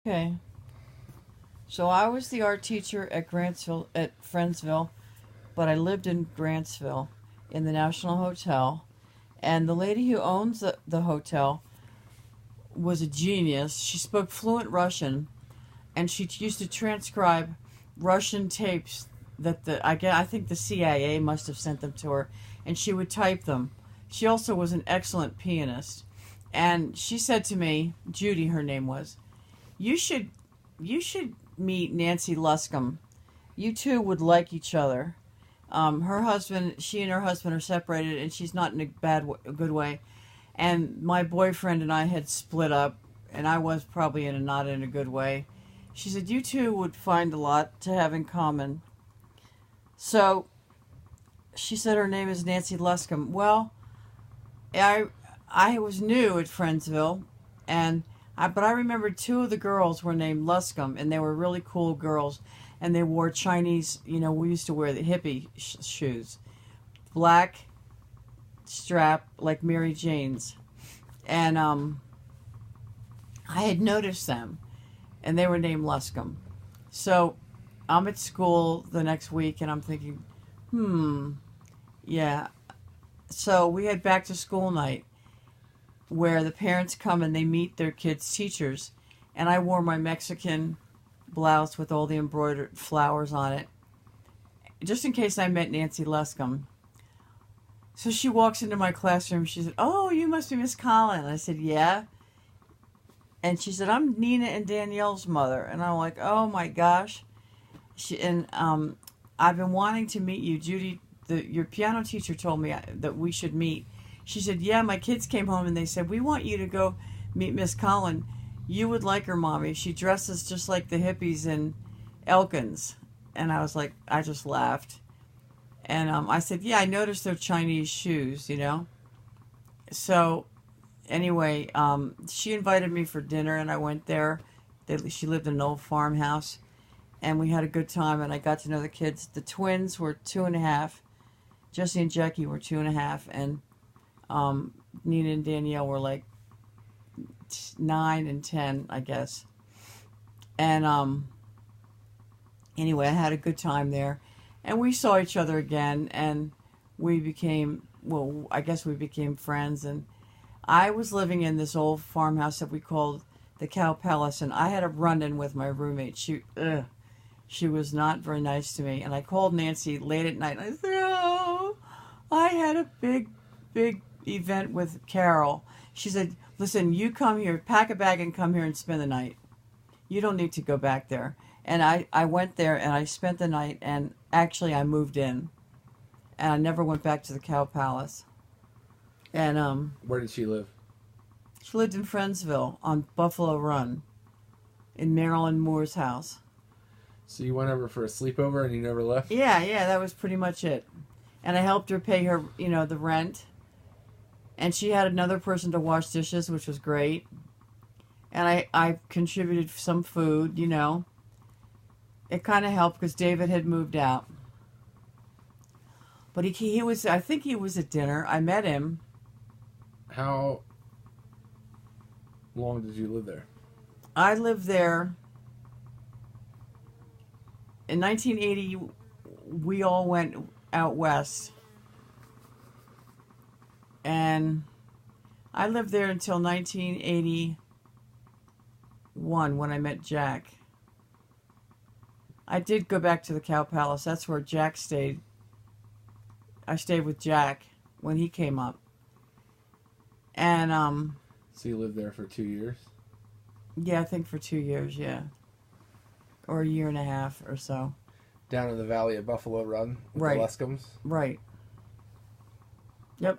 Okay. So I was the art teacher at Friendsville, but I lived in Grantsville in the National Hotel. And the lady who owns the hotel was a genius. She spoke fluent Russian, and she used to transcribe Russian tapes that I think the CIA must have sent them to her, and she would type them. She also was an excellent pianist, and she said to me, Judy, her name was, you should meet Nancy Luscombe. You two would like each other. She and her husband are separated, and she's not in a good way. And my boyfriend and I had split up, and I was probably not in a good way. She said, you two would find a lot to have in common. So she said her name is Nancy Luscombe. Well, I was new at Friendsville, but I remember two of the girls were named Luscombe, and they were really cool girls, and they wore Chinese, we used to wear the hippie shoes, black strap like Mary Jane's, and I had noticed them, and they were named Luscombe. So I'm at school the next week, and I'm thinking, yeah. So we had back to school night, where the parents come and they meet their kids' teachers, and I wore my Mexican blouse with all the embroidered flowers on it, just in case I met Nancy Luscombe. So she walks into my classroom. She said, "Oh, you must be Miss Collin." I said, "Yeah." And she said, "I'm Nina and Danielle's mother." And I'm like, "Oh my gosh." I've been wanting to meet you, Judy. Your piano teacher told me that we should meet. She said, "Yeah, my kids came home and they said, we want you to go meet Miss Collin. You would like her, Mommy. She dresses just like the hippies in Elkins." And I was like, I just laughed. And I said, "Yeah, I noticed their Chinese shoes, So anyway, she invited me for dinner, and I went there. She lived in an old farmhouse, and we had a good time, and I got to know the kids. The twins were 2.5. Jesse and Jackie were 2.5, and Nina and Danielle were like 9 and 10, I guess. And anyway, I had a good time there. And we saw each other again, and I guess we became friends. And I was living in this old farmhouse that we called the Cow Palace, and I had a run-in with my roommate. She was not very nice to me. And I called Nancy late at night, and I said, "Oh, I had a big event with Carol." She said, "Listen, you come here, pack a bag and come here and spend the night. You don't need to go back there." And I went there, and I spent the night, and actually I moved in. And I never went back to the Cow Palace. And where did she live? She lived in Friendsville on Buffalo Run in Marilyn Moore's house. So you went over for a sleepover and you never left? Yeah, that was pretty much it. And I helped her pay her, the rent. And she had another person to wash dishes, which was great. And I contributed some food, It kind of helped because David had moved out. But he was, I think he was at dinner. I met him. How long did you live there? I lived there. In 1980, we all went out west. And I lived there until 1981 when I met Jack. I did go back to the Cow Palace. That's where Jack stayed. I stayed with Jack when he came up. And so you lived there for 2 years? Yeah, I think for 2 years, yeah. Or a year and a half or so. Down in the valley of Buffalo Run with right. the Luscombes? Right. Yep.